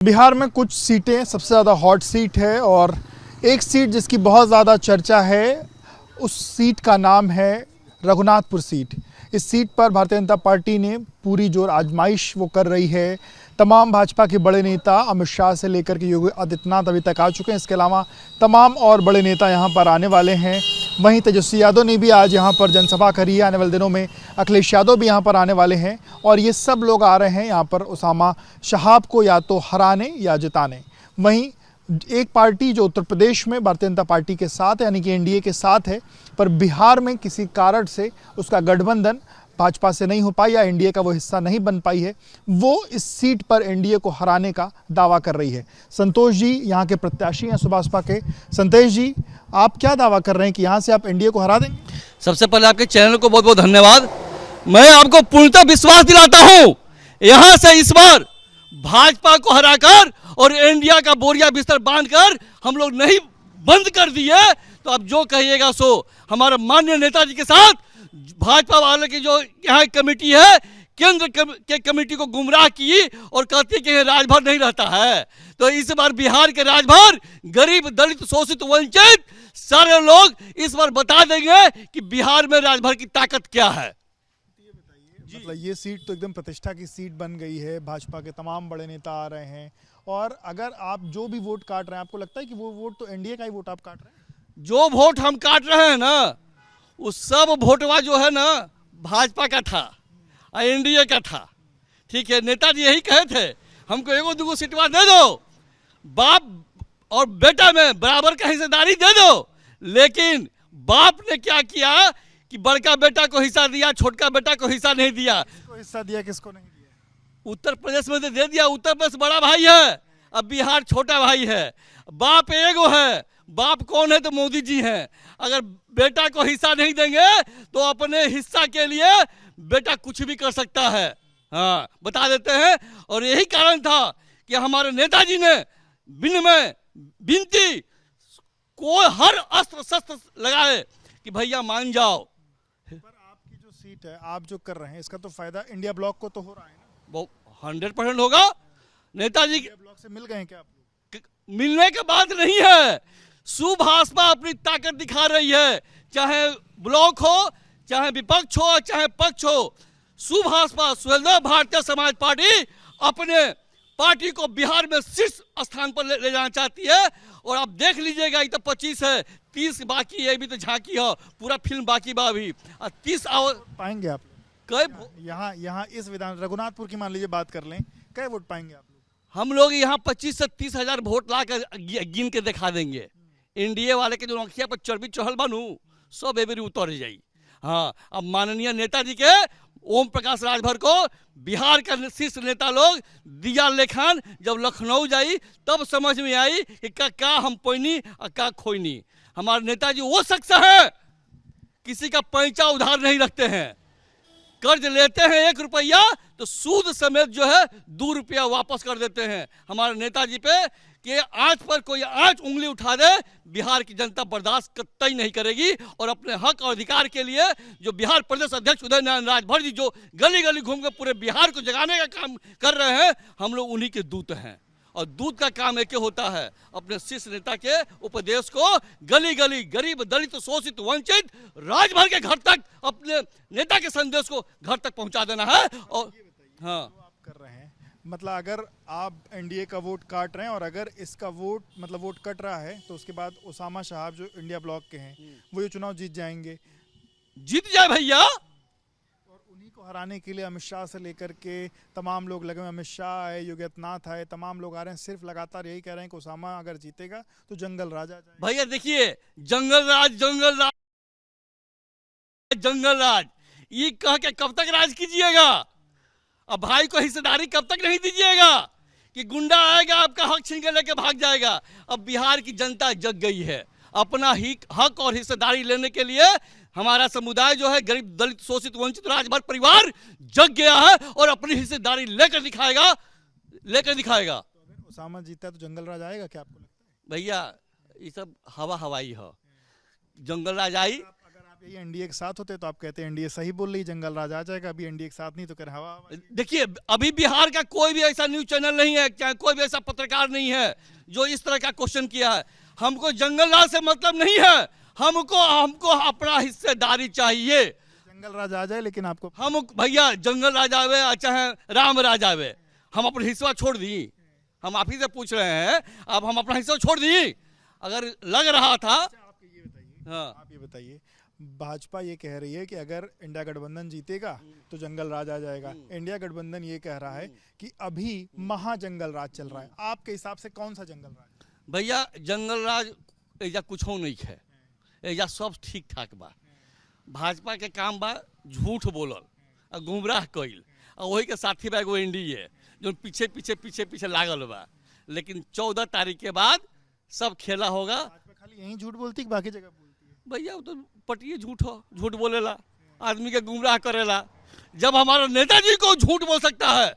बिहार में कुछ सीटें सबसे ज़्यादा हॉट सीट है और एक सीट जिसकी बहुत ज़्यादा चर्चा है, उस सीट का नाम है रघुनाथपुर सीट। इस सीट पर भारतीय जनता पार्टी ने पूरी जोर आजमाइश वो कर रही है। तमाम भाजपा के बड़े नेता अमित शाह से लेकर के योगी आदित्यनाथ अभी तक आ चुके हैं। इसके अलावा तमाम और बड़े नेता यहाँ पर आने वाले हैं। वहीं तेजस्वी यादव ने भी आज यहाँ पर जनसभा करी है। आने वाले दिनों में अखिलेश यादव भी यहाँ पर आने वाले हैं और ये सब लोग आ रहे हैं यहाँ पर उसामा शहाब को या तो हराने या जिताने। वहीं एक पार्टी जो उत्तर प्रदेश में भारतीय जनता पार्टी के साथ है, यानी कि एनडीए के साथ है, पर बिहार में किसी कारण से उसका गठबंधन भाजपा से नहीं हो पाई या एनडीए का वो हिस्सा नहीं बन पाई है, वो इस सीट पर एनडीए को हराने का दावा कर रही है। संतोष जी यहाँ के प्रत्याशी हैं सुभाषपा के। संतोष जी, आप क्या दावा कर रहे हैं कि यहाँ से आप एनडीए को हरा देंगे? सबसे पहले आपके चैनल को बहुत बहुत धन्यवाद। मैं आपको पूर्णतः विश्वास दिलाता हूँ, यहाँ से इस बार भाजपा को हराकर और एनडीए का बोरिया बिस्तर बांधकर हम लोग नहीं बंद कर दिए तो आप जो कहिएगा सो। हमारे माननीय नेताजी के साथ भाजपा वाले की जो यहाँ कमेटी है, केंद्र के कमेटी को गुमराह की और कहती है कि राजभर नहीं रहता है। तो इस बार बिहार के राजभर गरीब, दलित, शोषित, वंचित सारे लोग इस बार बता देंगे कि बिहार में राजभर की ताकत क्या है। मतलब ये सीट तो एकदम प्रतिष्ठा की सीट बन गई है। भाजपा के तमाम बड़े नेता आ रहे हैं और अगर आप जो भी वोट काट रहे हैं, आपको लगता है कि वो वोट तो एनडीए का ही वोट आप काट रहे हैं? जो वोट हम काट रहे हैं ना, उस सब वोटवा जो है ना भाजपा का था और एनडीए का था। ठीक है, नेताजी यही कहे थे हमको एगो दूगो सीटवा दे दो, बाप और बेटा में बराबर का हिस्सेदारी दे दो। लेकिन बाप ने क्या किया कि बड़का बेटा को हिस्सा दिया, छोटका बेटा को हिस्सा नहीं दिया। किसको हिस्सा दिया, किसको नहीं दिया? उत्तर प्रदेश में तो दे दिया। उत्तर प्रदेश बड़ा भाई है, अब बिहार छोटा भाई है। बाप एगो है, बाप कौन है तो मोदी जी हैं। अगर बेटा को हिस्सा नहीं देंगे तो अपने हिस्सा के लिए बेटा कुछ भी कर सकता है। हाँ, बता देते हैं। और यही कारण था कि हमारे नेताजी ने विनम्र विनती को हर अस्त्र शस्त्र लगाए कि भैया मान जाओ। पर आपकी जो सीट है, आप जो कर रहे हैं, इसका तो फायदा इंडिया ब्लॉक को तो हो रहा है ना? वो 100% होगा। नेताजी इंडिया ब्लॉक से मिल गए हैं क्या आप लोग? मिलने के बाद नहीं है, सुभाषपा अपनी ताकत दिखा रही है। चाहे ब्लॉक हो, चाहे विपक्ष हो, चाहे पक्ष हो, सुभाषपा सुहेलदेव भारतीय समाज पार्टी अपने पार्टी को बिहार में शीर्ष स्थान पर ले जाना चाहती है। और आप देख लीजिएगा, ये तो 25 है, 30 बाकी है, अभी तो झांकी है, पूरा फिल्म बाकी बा अभी। 30 पाएंगे आप लोग? यहाँ इस विधान रघुनाथपुर की मान लीजिए बात कर लें, कई वोट पाएंगे आप लोग? हम लोग यहाँ 25 से 30 हजार वोट ला कर गिन के दिखा देंगे। एनडीए वाले के जो नौखिया पर चर्बी चढ़ल बनू सब एवरी उतर जाई। हाँ, अब माननीय नेताजी के ओम प्रकाश राजभर को बिहार का शीर्ष नेता लोग दिया लेखान जब लखनऊ जाई तब समझ में आई कि का हम पैनी और का खोईनी। हमारे नेताजी वो शख्स है, किसी का पैंचा उधार नहीं रखते हैं। कर्ज लेते हैं 1 रुपया तो सूद समेत जो है 2 रुपया वापस कर देते हैं। हमारे नेताजी पे कि आंच पर कोई आंच उंगली उठा दे, बिहार की जनता बर्दाश्त कतई नहीं करेगी। और अपने हक और अधिकार के लिए जो बिहार प्रदेश अध्यक्ष उदय नारायण राजभर जी जो गली गली घूम कर पूरे बिहार को जगाने का काम कर रहे हैं, हम लोग उन्हीं के दूत हैं। और दूत का काम एक होता है, अपने शीर्ष नेता के उपदेश को गली गली, गरीब, दलित, शोषित, वंचित, राजभर के घर तक अपने नेता के संदेश को घर तक पहुंचा देना है। और हाँ, आप कर रहे हैं, मतलब अगर आप एनडीए का वोट काट रहे हैं और अगर इसका वोट मतलब वोट कट रहा है तो उसके बाद उसामा शहाब जो इंडिया ब्लॉक के हैं वो ये चुनाव जीत जाएंगे? जीत जाए भैया। और उन्हीं को हराने के लिए अमित शाह से लेकर के तमाम लोग लगे हुए। अमित शाह है, योगी आदित्यनाथ है, तमाम लोग आ रहे हैं, सिर्फ लगातार यही कह रहे हैं कि उसामा अगर जीतेगा तो जंगल राज आ जाएगा। भैया देखिए, जंगल राज, जंगल राज, जंगल राज, ये कह के कब तक राज कीजिएगा? अब भाई को हिस्सेदारी कब तक नहीं दीजिएगा कि गुंडा आएगा आपका हक छीन के लेके भाग जाएगा? अब बिहार की जनता जग गई है। अपना ही हक और हिस्सेदारी लेने के लिए हमारा समुदाय जो है, गरीब, दलित, शोषित, वंचित, राजभर परिवार जग गया है और अपनी हिस्सेदारी लेकर दिखाएगा। तो अगर उसामा जीता है तो जंगल राज आएगा क्या, आपको लगता है? भैया ये सब हवा हवाई है। जंगल राज आई, अगर आप यही एनडीए के साथ होते तो आप कहते हैं एनडीए सही बोल रही, जंगल राज आ जाएगा। अभी एनडीए के साथ नहीं तो कह रहे हवा हवा। देखिए, अभी बिहार का कोई भी ऐसा न्यूज चैनल नहीं है, चाहे कोई भी ऐसा पत्रकार नहीं है जो इस तरह का क्वेश्चन किया है। हमको जंगल राज से मतलब नहीं है, हमको अपना हिस्सेदारी चाहिए। जंगल राज आ जाए लेकिन आपको हम भैया जंगल राज आवे चाहे राम राज आवे, हम अपना हिस्सा छोड़ दी। हम आप ही से पूछ रहे हैं, अब हम अपना हिस्सा छोड़ दी। अगर लग रहा था, आप ये बताइए, हाँ, आप ये बताइए, भाजपा ये कह रही है कि अगर इंडिया गठबंधन जीतेगा तो जंगल राज आ जाएगा। इंडिया गठबंधन ये कह रहा है कि अभी महाजंगल राज चल रहा है। आपके हिसाब से कौन सा जंगल राज? भैया जंगल राज एजा कुछ नहीं है, एजा सब ठीक ठाक बा। भाजपा के काम बा झूठ बोलल और गुमराह कइल, और वही के साथी बा एगो एनडीए जो पीछे पीछे पीछे पीछे लागल बा। लेकिन 14 तारीख के बाद सब खेला होगा। भाजपा खाली यही झूठ बोलती है कि बाकी जगह बोलती है? भैया वो तो पटिए झूठ हो, झूठ बोलेला, आदमी के गुमराह करेला। जब हमारा नेताजी को झूठ बोल सकता है,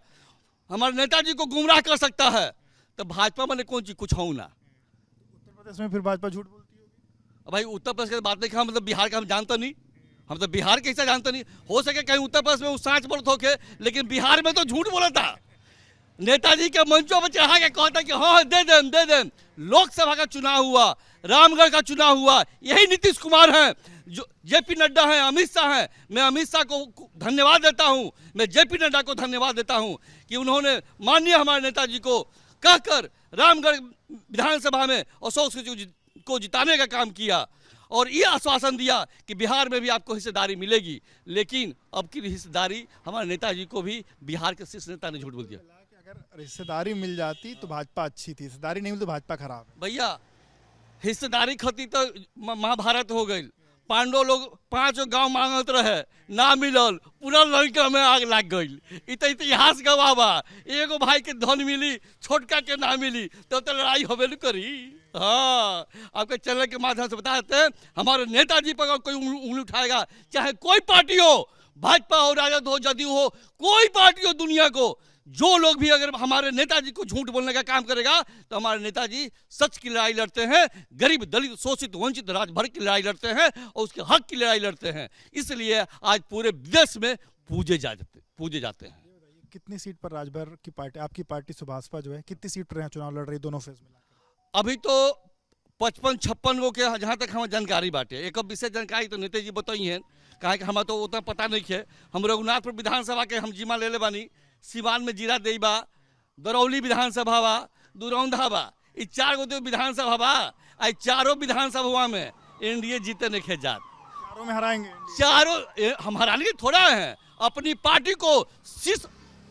हमारे नेताजी को गुमराह कर सकता है, तो भाजपा मैंने कौन चीज कुछ हूँ ना। उत्तर प्रदेश में फिर भाजपा झूठ बोलती होगी? भाई उत्तर प्रदेश की बात नहीं, हम मतलब बिहार का हम जानते नहीं, हम तो बिहार के हिस्सा जानते नहीं। हो सके कहीं उत्तर प्रदेश में वो सांच बोलत होके, लेकिन बिहार में तो झूठ बोला था। नेताजी के मंचों पर चढ़ा के कहता कि हाँ दे दें। लोकसभा का चुनाव हुआ, रामगढ़ का चुनाव हुआ, यही नीतीश कुमार हैं, जो जेपी नड्डा हैं, अमित शाह हैं। मैं अमित शाह को धन्यवाद देता हूं, मैं जेपी नड्डा को धन्यवाद देता हूं कि उन्होंने माननीय हमारे नेताजी को कहकर रामगढ़ विधानसभा में अशोक को जिताने का काम किया और ये आश्वासन दिया कि बिहार में भी आपको हिस्सेदारी मिलेगी। लेकिन अब की हिस्सेदारी हमारे नेताजी को भी बिहार के शीर्ष नेता ने झूठ बोल दिया। अगर हिस्सेदारी मिल जाती तो भाजपा अच्छी थी, हिस्सेदारी नहीं मिली तो भाजपा खराब है। भैया हिस्सेदारी खती तो महाभारत हो गई। पांडव लोग 5 गांव मांगत रहे, ना मिलल, पूरा लंका में आग लग गई। इतिहास गवाह बा। एगो भाई के धन मिली, छोटका के ना मिली, तो लड़ाई होबे न करी। हाँ, आपके चैनल के माध्यम से बता देते हैं, हमारे नेताजी पर कोई उंगली उठाएगा, चाहे कोई पार्टी हो, भाजपा हो, राजद हो, जदयू हो, कोई पार्टी हो दुनिया को, जो लोग भी अगर हमारे नेताजी को झूठ बोलने का काम करेगा तो हमारे नेताजी सच की लड़ाई लड़ते हैं, गरीब दलित शोषित वंचित राजभर की लड़ाई लड़ते हैं और उसके हक की लड़ाई लड़ते हैं। इसलिए आज पूरे देश में पूजे जाते हैं। कितनी सीट पर राजभर की पार्टी, आपकी पार्टी सुभाषपा जो है, कितनी सीट पर चुनाव लड़ रही दोनों फेज में? अभी तो 55-56 गो के जहाँ तक हमें जानकारी बाटे। एक विशेष जानकारी तो नेताजी बताई है, कहा कि हमें तो उतना पता नहीं है। हम रघुनाथपुर विधानसभा के हम जिम्मा ले बानी, सिवान में जीरा देई बा, दरौली विधानसभा बा, दुरौंधा बा, ये 4 गो विधानसभा बा। आई चारों विधानसभा में एनडीए जीते नहीं खे जात। चारों में हराएंगे? चारों हम हराने थोड़ा है, अपनी पार्टी को शीर्ष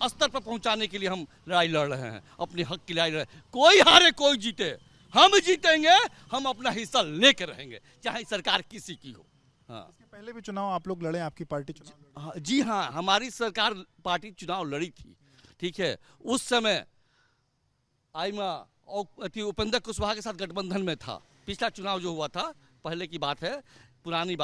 स्तर पर पहुंचाने के लिए हम लड़ाई लड़ रहे हैं, अपने हक की लड़ाई लड़ रहे हैं। कोई हारे कोई जीते, हम जीतेंगे, हम अपना हिस्सा लेकर रहेंगे, चाहे सरकार किसी की हो। हाँ, इसके पहले भी चुनाव आप लोग लड़े, आपकी पार्टी चुनाव लड़ी? जी हाँ, हमारी सरकार पार्टी चुनाव लड़ी थी, ठीक है। उस समय उपेंद्र कुशवाहा के साथ गठबंधन में था। पिछला चुनाव जो हुआ था पहले की बात है, पुरानी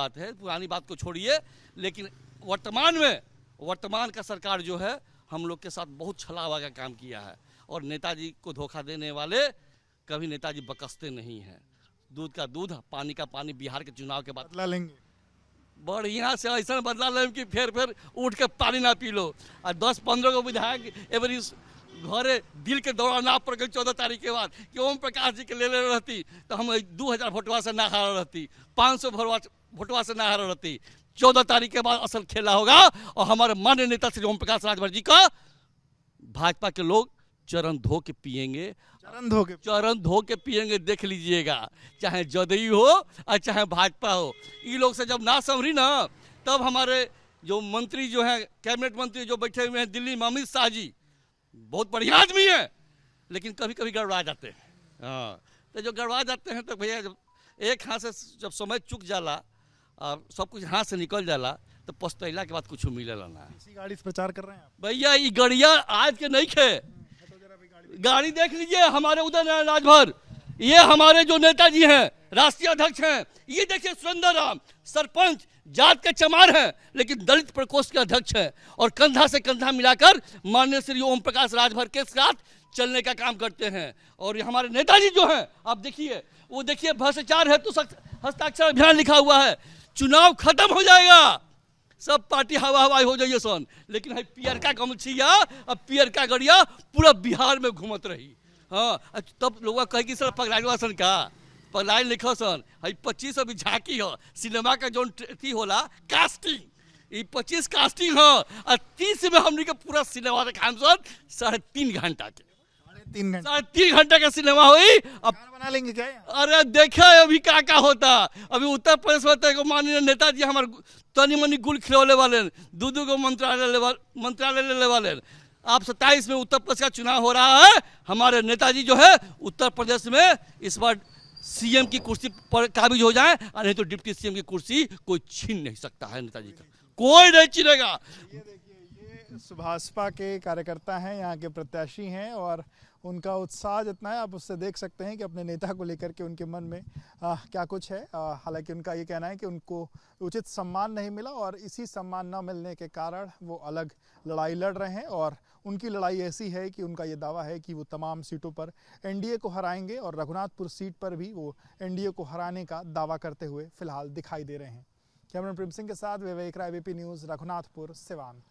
बात को छोड़िए। लेकिन वर्तमान का सरकार जो है हम लोग के साथ बहुत छलावा का काम किया है, और नेताजी को धोखा देने वाले कभी नेताजी बकसते नहीं हैं। दूध का दूध, पानी का पानी। बिहार के चुनाव के बाद बदला लेंगे, बढ़िया से ऐसा बदला लें कि फिर उठ के पानी ना पी लो। और 10-15 को विधायक एवरी घरे दिल के दौरा ना पड़ गई 14 तारीख के बाद कि ओम प्रकाश जी के ले रहती तो हम 2000 वोटवा से ना हार रहती, 500 वोटवा से ना हार रहती। 14 तारीख के बाद असल खेला होगा, और हमारे माननीय नेता श्री ओम प्रकाश राजभर जी का भाजपा के लोग चरण धो के पिएंगे, चरण धो के पिएंगे। देख लीजिएगा, चाहे जदयू हो और चाहे भाजपा हो। ये लोग से जब ना संभरी ना, तब हमारे जो मंत्री जो हैं, कैबिनेट मंत्री जो बैठे हुए हैं दिल्ली में, अमित शाह जी बहुत बढ़िया आदमी है, लेकिन कभी कभी गड़बड़ा जाते हैं। हाँ, तो जो गड़बड़ा जाते हैं तो भैया जब एक हाथ से जब समय चुक जाला और सब कुछ हाथ से निकल जाला तो पछतैला के बाद कुछ मिलेला ना। इसी गाड़ी से प्रचार कर रहे हैं आप? भैया ये गड़िया आज के नहीं खे, गाड़ी देख लीजिए हमारे उदय नारायण राजभर, ये हमारे जो नेताजी हैं, राष्ट्रीय अध्यक्ष हैं, ये देखिए सुरेंद्र राम सरपंच, जात के चमार हैं लेकिन दलित प्रकोष्ठ के अध्यक्ष हैं, और कंधा से कंधा मिलाकर माननीय श्री ओम प्रकाश राजभर के साथ चलने का काम करते हैं। और ये हमारे नेताजी जो हैं, आप देखिए, वो देखिए भ्रष्टाचार हेतु हस्ताक्षर अभियान लिखा हुआ है। चुनाव खत्म हो जाएगा, सब पार्टी हवा हवाई हो जाइए सन, लेकिन है पियर का गमछिया अब पियर का गड़िया पूरा बिहार में घूमत रही। हाँ, तब लोग कहे कि सर पगलाइल सन का पगलाइल लिखो सन, है 25 अभी झांकी हो सिनेमा का जो थी होला कास्टिंग, ये 25 कास्टिंग हो और 30 में हमने के पूरा सिनेमा दिखाएं सन 3.5 घंटा के, 3.5 घंटे का सिनेमा हुई। अब बना लेंगे क्या? अरे देखा अभी क्या होता, अभी उत्तर प्रदेश में तो माननीय नेताजी हमारे तनी मनी गुल खिलौने वाले, दो को मंत्रालय लेने वाले। आप 27 में उत्तर प्रदेश का चुनाव हो रहा है, हमारे नेताजी जो है उत्तर प्रदेश में इस बार सीएम की कुर्सी पर काबिज हो जाए, और नहीं तो डिप्टी सीएम की कुर्सी कोई छीन नहीं सकता है नेताजी का, कोई नहीं छीनेगा। ये सुभाषपा के कार्यकर्ता हैं, यहाँ के प्रत्याशी हैं और उनका उत्साह जितना है आप उससे देख सकते हैं कि अपने नेता को लेकर के उनके मन में क्या कुछ है। हालांकि उनका ये कहना है कि उनको उचित सम्मान नहीं मिला और इसी सम्मान न मिलने के कारण वो अलग लड़ाई लड़ रहे हैं, और उनकी लड़ाई ऐसी है कि उनका ये दावा है कि वो तमाम सीटों पर एनडीए को हराएंगे और रघुनाथपुर सीट पर भी वो एनडीए को हराने का दावा करते हुए फिलहाल दिखाई दे रहे हैं। कैमरामैन प्रेम सिंह के साथ विवेक राय, एबीपी न्यूज़, रघुनाथपुर, सिवान।